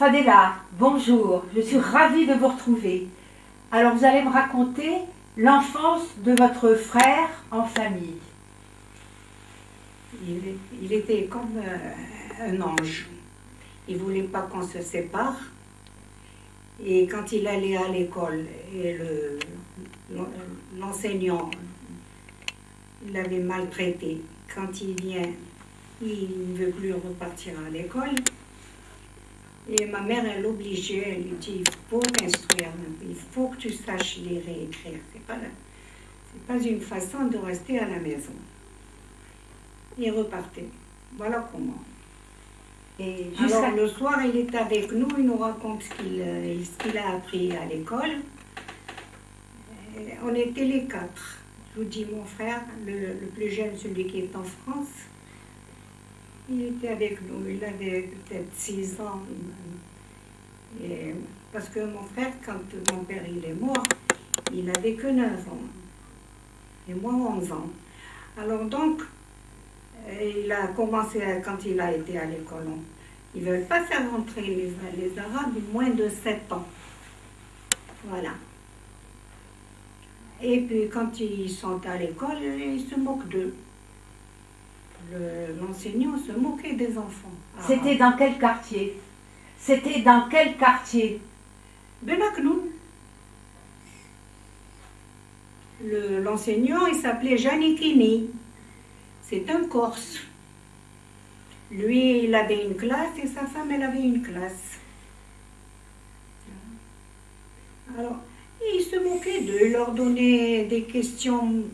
Fadela, bonjour, je suis ravie de vous retrouver. Alors vous allez me raconter l'enfance de votre frère en famille. Il était comme un ange. Il ne voulait pas qu'on se sépare. Et quand il allait à l'école, et l'enseignant l'avait maltraité, quand il vient, il ne veut plus repartir à l'école. Et ma mère, elle l'obligeait, elle lui dit, il faut t'instruire, il faut que tu saches lire et écrire. C'est pas une façon de rester à la maison. Il repartait. Voilà comment. Et alors le soir, il est avec nous, il nous raconte ce qu'il a appris à l'école. On était les 4. Je vous dis, mon frère, le plus jeune, celui qui est en France, il était avec nous, il avait peut-être 6 ans. Et parce que mon frère, quand mon père il est mort, il n'avait que 9 ans. Et moi, 11 ans. Alors donc, il a commencé, quand il a été à l'école, ils ne veulent pas faire rentrer les Arabes moins de 7 ans. Voilà. Et puis quand ils sont à l'école, ils se moquent d'eux. L'enseignant se moquait des enfants. C'était dans quel quartier? C'était dans quel quartier? Benaknoun. L'enseignant, il s'appelait Janikini. C'est un Corse. Lui, il avait une classe et sa femme, elle avait une classe. Alors, il se moquait d'eux, il leur donnait des questions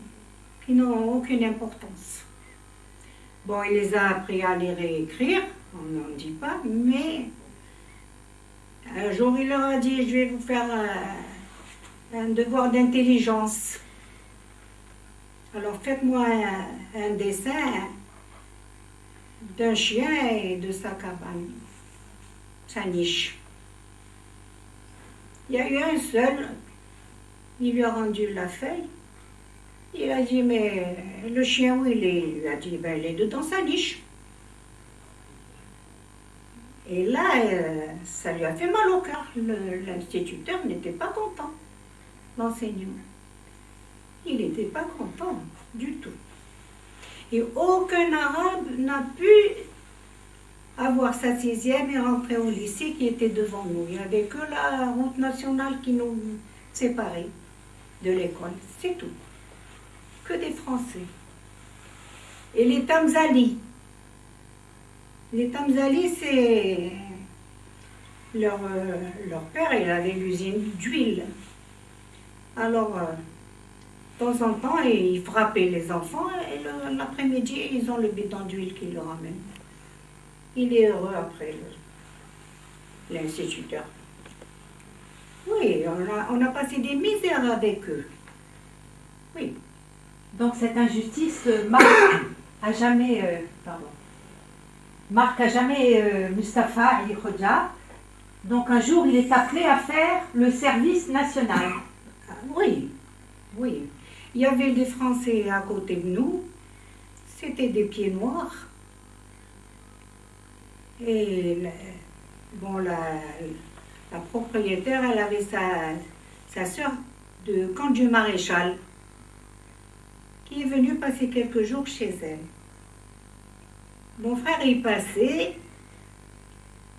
qui n'ont aucune importance. Bon, il les a appris à lire et écrire, on n'en dit pas, mais un jour, il leur a dit, je vais vous faire un devoir d'intelligence. Alors, faites-moi un dessin d'un chien et de sa cabane, sa niche. Il y a eu un seul, il lui a rendu la feuille. Il a dit, mais le chien où il est? Il lui a dit, ben, il est dedans sa niche. Et là, ça lui a fait mal au cœur. L'instituteur n'était pas content, l'enseignant. Il n'était pas content du tout. Et aucun arabe n'a pu avoir sa 6e et rentrer au lycée qui était devant nous. Il n'y avait que la route nationale qui nous séparait de l'école. C'est tout. Que des Français. Et les Tamzali. Les Tamzali, c'est... Leur père, il avait l'usine d'huile. Alors, de temps en temps, ils frappaient les enfants et l'après-midi, ils ont le bidon d'huile qui le ramène. Il est heureux après l'instituteur. Oui, on a passé des misères avec eux. Oui. Donc cette injustice marque à jamais Mustapha El Khodja. Donc un jour, il est appelé à faire le service national. Oui, oui. Il y avait des Français à côté de nous. C'était des pieds noirs. Et la propriétaire, elle avait sa sœur de camp du maréchal qui est venue passer quelques jours chez elle. Mon frère y passait,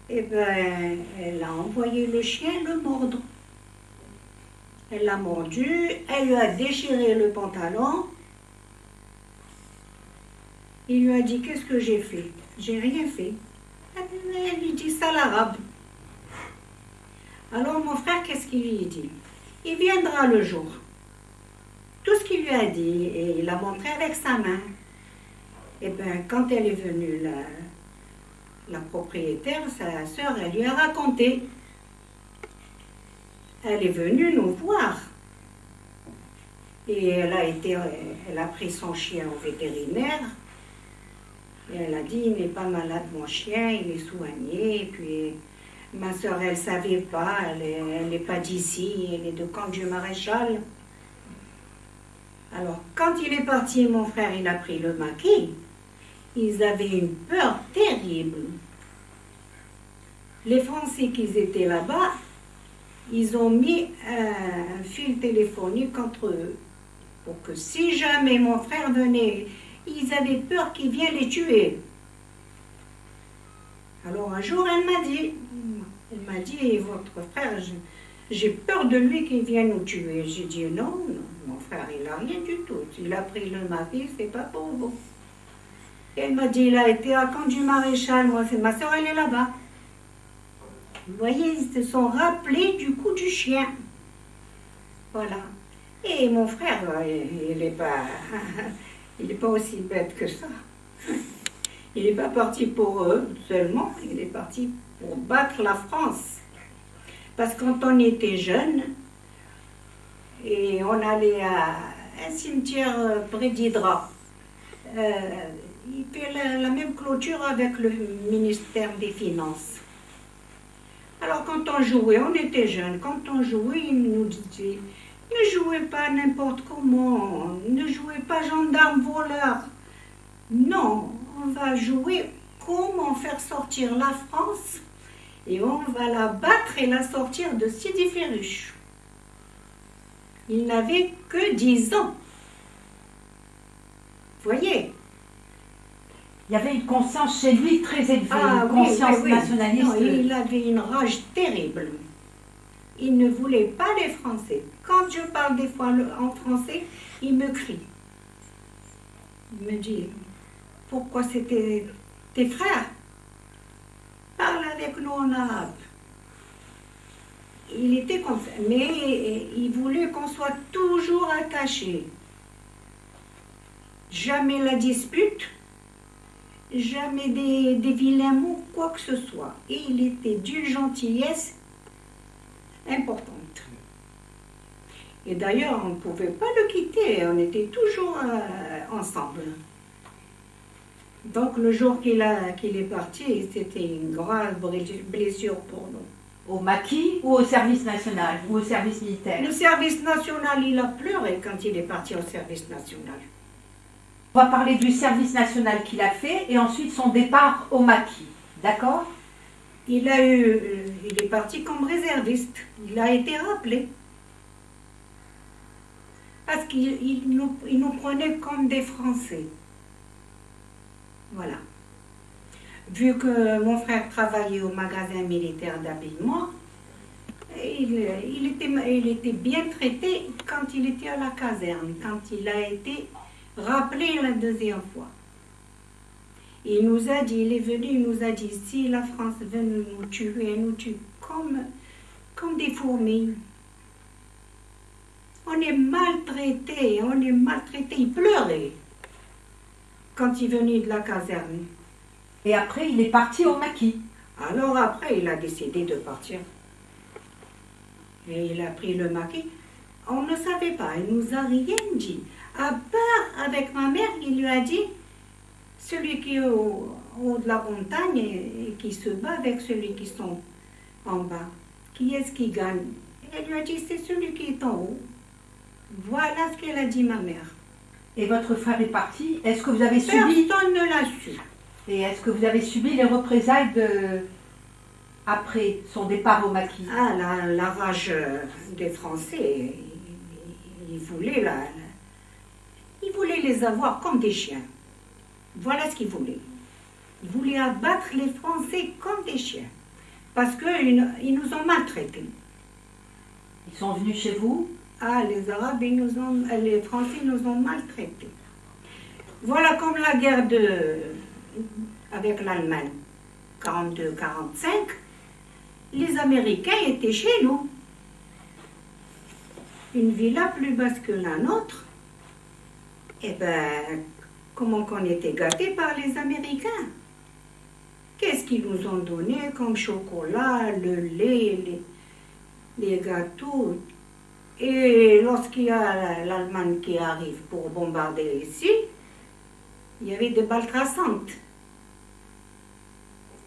et ben, elle a envoyé le chien le mordre. Elle l'a mordu, elle lui a déchiré le pantalon. Il lui a dit, qu'est-ce que j'ai fait? J'ai rien fait. Elle lui dit ça l'arabe. Alors mon frère, qu'est-ce qu'il lui dit? Il viendra le jour. Tout ce qu'il lui a dit, et il l'a montré avec sa main. Et bien, quand elle est venue, la propriétaire, sa sœur, elle lui a raconté. Elle est venue nous voir. Et elle a pris son chien au vétérinaire. Et elle a dit, il n'est pas malade mon chien, il est soigné. Et puis ma soeur, elle ne savait pas, elle n'est pas d'ici, elle est de camp du maréchal. Alors quand il est parti, mon frère, il a pris le maquis. Ils avaient une peur terrible. Les Français qui étaient là-bas, ils ont mis un fil téléphonique entre eux pour que si jamais mon frère venait, ils avaient peur qu'il vienne les tuer. Alors un jour, elle m'a dit, votre frère, j'ai peur de lui qu'il vienne nous tuer. J'ai dit, non, mon frère, il n'a rien du tout. Il a pris le mari, c'est pas pour vous. Elle m'a dit, il a été à Camp du Maréchal, moi, c'est ma soeur, elle est là-bas. Vous voyez, ils se sont rappelés du coup du chien. Voilà. Et mon frère, il n'est pas aussi bête que ça. Il n'est pas parti pour eux seulement, il est parti pour battre la France. Parce que quand on était jeune, et on allait à un cimetière près d'Hydra, il fait la même clôture avec le ministère des Finances. Alors quand on jouait, on était jeunes, quand on jouait, il nous disait, ne jouez pas n'importe comment, ne jouez pas gendarme voleur. Non, on va jouer comment faire sortir la France et on va la battre et la sortir de Sidi Ferruche. Il n'avait que 10 ans. Vous voyez? Il y avait une conscience chez lui très élevée, Ah, une conscience oui. nationaliste. Non, il avait une rage terrible. Il ne voulait pas les Français. Quand je parle des fois en français, il me crie. Il me dit, pourquoi c'était tes frères? Parle avec nous en arabe. Il était comme ça, mais il voulait qu'on soit toujours attachés. Jamais la dispute, jamais des vilains mots, quoi que ce soit. Et il était d'une gentillesse importante. Et d'ailleurs, on ne pouvait pas le quitter, on était toujours ensemble. Donc le jour qu'il est parti, c'était une grave blessure pour nous. Au maquis ou au service national ou au service militaire? Le service national, il a pleuré quand il est parti au service national. On va parler du service national qu'il a fait et ensuite son départ au maquis. D'accord? Il est parti comme réserviste. Il a été rappelé. Parce qu'il nous prenait comme des Français. Voilà. Vu que mon frère travaillait au magasin militaire d'habillement, il était bien traité quand il était à la caserne, quand il a été rappelé la deuxième fois. Il nous a dit, il est venu, il nous a dit, si la France veut nous tuer, elle nous tue comme des fourmis. On est maltraité, il pleurait quand il venait de la caserne. Et après, il est parti au maquis. Alors après, il a décidé de partir. Et il a pris le maquis. On ne savait pas, il nous a rien dit. À part avec ma mère, il lui a dit, celui qui est au haut de la montagne et qui se bat avec celui qui sont en bas. Qui est-ce qui gagne? Elle lui a dit, c'est celui qui est en haut. Voilà ce qu'elle a dit, ma mère. Et votre frère est parti. Est-ce que vous avez subi... Personne ne l'a su. Et est-ce que vous avez subi les représailles après son départ au maquis? Ah, la rage des Français, ils voulaient les avoir comme des chiens. Voilà ce qu'ils voulaient. Ils voulaient abattre les Français comme des chiens. Parce qu'ils nous ont maltraités. Ils sont venus chez vous? Ah, les Arabes, les Français nous ont maltraités. Voilà comme la guerre avec l'Allemagne, 42-45, les Américains étaient chez nous. Une villa plus basse que la nôtre. Eh bien, comment qu'on était gâtés par les Américains? Qu'est-ce qu'ils nous ont donné comme chocolat, le lait, les gâteaux? Et lorsqu'il y a l'Allemagne qui arrive pour bombarder ici, il y avait des balles traçantes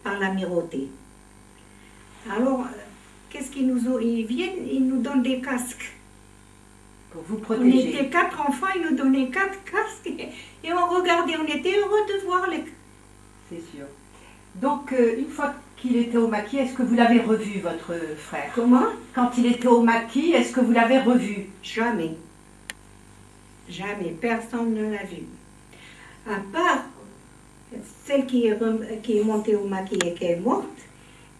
par l'amirauté. Alors, qu'est-ce qu'ils nous ont? Ils viennent, ils nous donnent des casques. Pour vous On protéger. était 4 enfants, ils nous donnaient 4 casques et on regardait, on était heureux de voir les... C'est sûr. Donc, une fois qu'il était au maquis, est-ce que vous l'avez revu, votre frère? Comment? Quand il était au maquis, est-ce que vous l'avez revu? Jamais. Jamais. Personne ne l'a vu. À part celle qui est montée au maquis et qui est morte,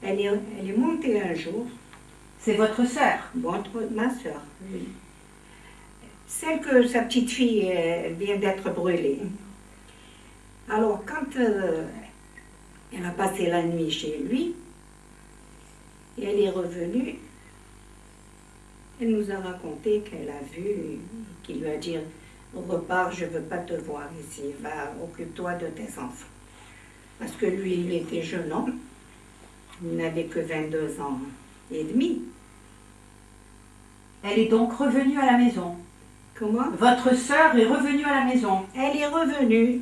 elle est montée un jour. C'est votre sœur? Ma soeur, oui. Celle que sa petite fille vient d'être brûlée. Alors, quand elle a passé la nuit chez lui, et elle est revenue, elle nous a raconté qu'elle a vu, qu'il lui a dit « Repars, je ne veux pas te voir ici, va, occupe-toi de tes enfants. » Parce que lui, il était jeune homme, il n'avait que 22 ans et demi. Elle est donc revenue à la maison? Comment? Votre sœur est revenue à la maison? Elle est revenue,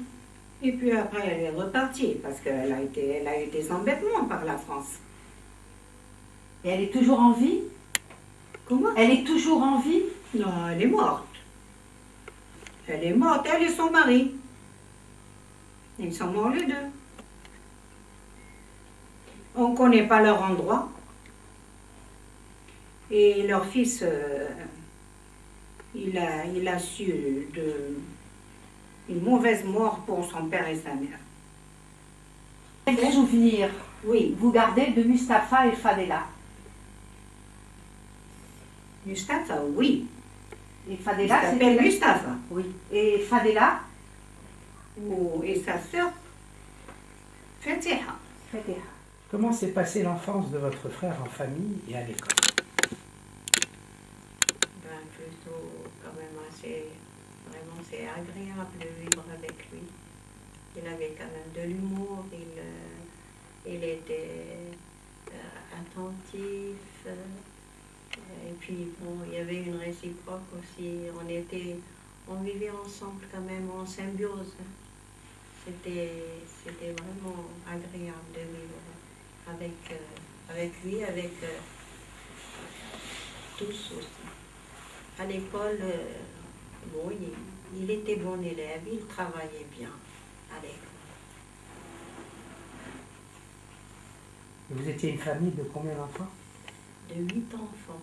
et puis après elle est repartie, parce qu'elle a eu des embêtements par la France. Et elle est toujours en vie? Comment? Elle est toujours en vie? Non, elle est morte. Elle est morte, elle et son mari. Ils sont morts les deux. On ne connaît pas leur endroit. Et leur fils, il a su une mauvaise mort pour son père et sa mère. Quel souvenir Oui. vous gardez de Mustapha et Fadela? Mustapha, oui. Et Il Fadela, s'appelle Mustapha. Oui. Et Fadela? Et sa sœur, Fatiha. Fatiha. Comment s'est passée l'enfance de votre frère en famille et à l'école? Ben, plutôt, quand même, vraiment, c'est agréable de vivre avec lui. Il avait quand même de l'humour, il était attentif, et puis, bon, il y avait une réciproque aussi. On vivait ensemble quand même en symbiose. C'était vraiment agréable de vivre avec lui, avec tous aussi. À l'école, bon, il était bon élève, il travaillait bien à l'école. Vous étiez une famille de combien d'enfants? De 8 enfants.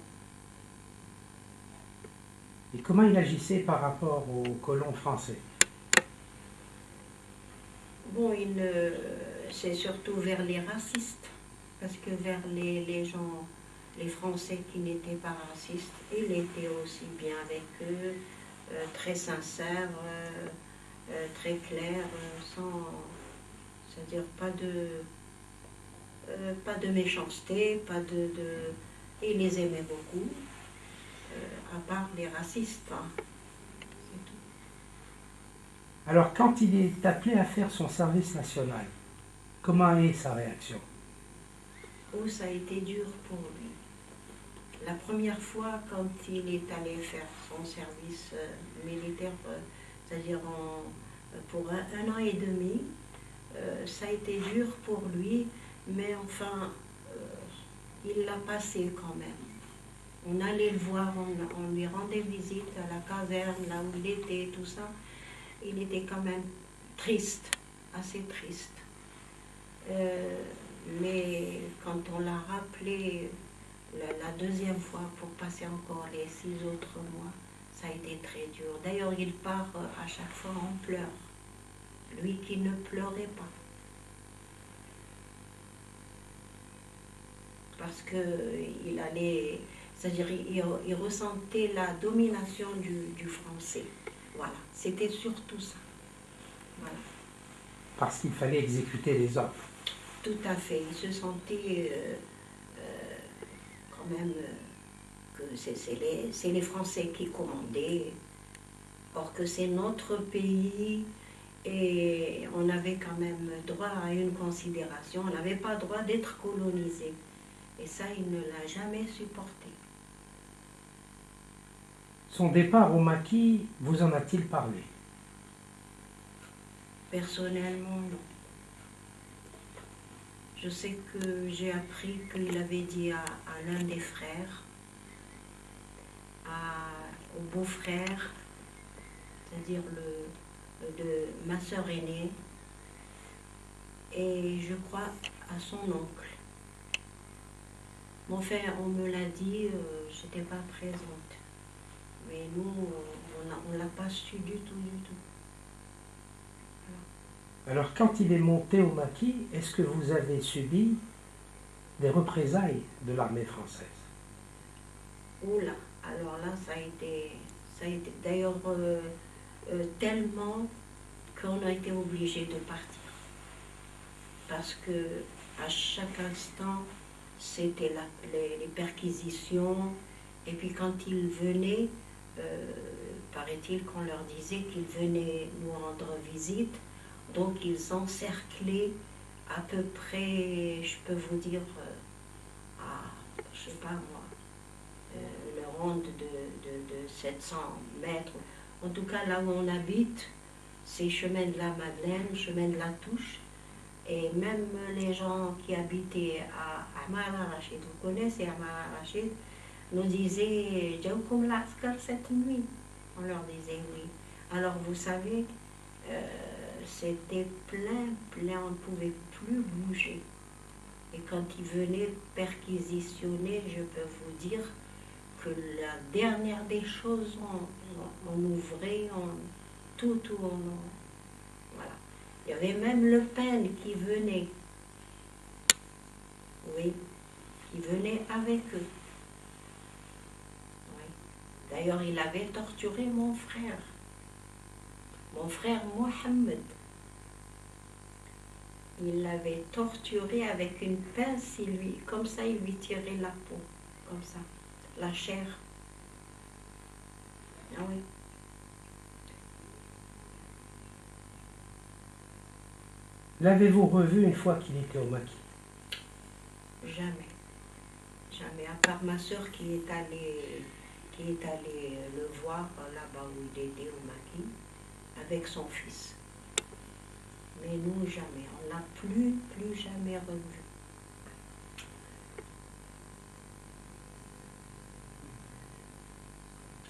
Et comment il agissait par rapport aux colons français? Bon, c'est surtout vers les racistes, parce que vers les gens, les Français qui n'étaient pas racistes, il était aussi bien avec eux, très sincère, très clair, c'est-à-dire pas de méchanceté, il les aimait beaucoup, à part les racistes. Hein. C'est tout. Alors, quand il est appelé à faire son service national, comment est sa réaction? Oh, ça a été dur pour lui. La première fois, quand il est allé faire son service militaire, c'est-à-dire pour un an et demi, ça a été dur pour lui, mais enfin, il l'a passé quand même. On allait le voir, on lui rendait visite à la caserne, là où il était, tout ça. Il était quand même triste, assez triste. Mais quand on l'a rappelé la deuxième fois pour passer encore les 6 autres mois, ça a été très dur. D'ailleurs, il part à chaque fois en pleurs. Lui qui ne pleurait pas. Parce qu'il allait, c'est-à-dire il ressentait la domination du français. Voilà, c'était surtout ça. Voilà. Parce qu'il fallait exécuter les ordres. Tout à fait, il se sentait quand même que c'est les Français qui commandaient, or que c'est notre pays et on avait quand même droit à une considération, on n'avait pas droit d'être colonisé. Et ça, il ne l'a jamais supporté. Son départ au maquis, vous en a-t-il parlé? Personnellement, non. Je sais que j'ai appris qu'il avait dit à l'un des frères, au beau-frère, c'est-à-dire de ma sœur aînée, et je crois à son oncle. Mon frère, on me l'a dit, je n'étais pas présente. Mais nous, on ne l'a pas su du tout, du tout. Alors, quand il est monté au maquis, est-ce que vous avez subi des représailles de l'armée française? Oula, alors là, ça a été d'ailleurs tellement qu'on a été obligé de partir. Parce que à chaque instant, c'était les perquisitions. Et puis quand ils venaient, paraît-il qu'on leur disait qu'ils venaient nous rendre visite. Donc ils encerclaient à peu près, je peux vous dire, à, je sais pas moi, une ronde de 700 mètres. En tout cas, là où on habite, c'est chemin de la Madeleine, chemin de la Touche. Et même les gens qui habitaient à Ahmar al-Rachid, vous connaissez Ahmar al-Rachid, nous disaient « Jaoukoum l'Askar cette nuit ». On leur disait oui. Alors vous savez, c'était plein, on ne pouvait plus bouger. Et quand ils venaient perquisitionner, je peux vous dire que la dernière des choses, on ouvrait, tout, voilà. Il y avait même Le Pen qui venait, oui, qui venait avec eux. Oui. D'ailleurs, il avait torturé mon frère Mohamed. Il l'avait torturé avec une pince, comme ça, il lui tirait la peau, comme ça, la chair. Ah oui. L'avez-vous revu une fois qu'il était au maquis? Jamais. Jamais, à part ma soeur qui est allée le voir là-bas où il était au maquis, avec son fils. Mais nous, jamais. On l'a plus jamais revu.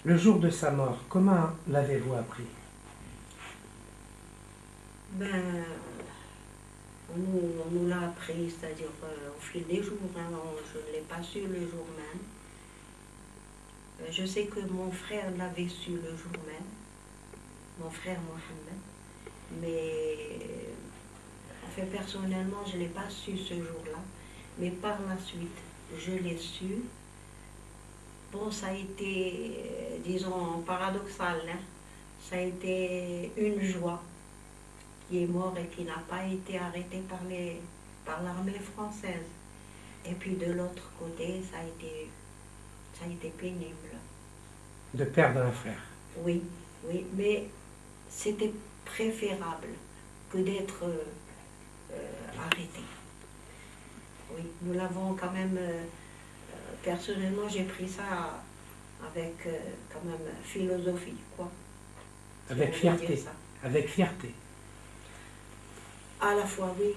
Le jour de sa mort, comment l'avez-vous appris? Ben, on nous l'a appris, c'est-à-dire au fil des jours. Hein, je ne l'ai pas su le jour même. Je sais que mon frère l'avait su le jour même, mon frère Mohamed. Mais, en fait, personnellement, je ne l'ai pas su ce jour-là. Mais par la suite, je l'ai su. Bon, ça a été, disons, paradoxal. Hein. Ça a été une joie qui est mort et qui n'a pas été arrêté par l'armée française. Et puis de l'autre côté, ça a été pénible. De perdre un frère. Oui, mais c'était préférable que d'être arrêté. Oui, nous l'avons quand même, personnellement j'ai pris ça avec quand même philosophie, quoi. Avec fierté. Avec fierté. À la fois, oui.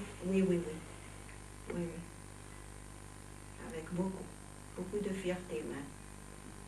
Avec beaucoup de fierté même.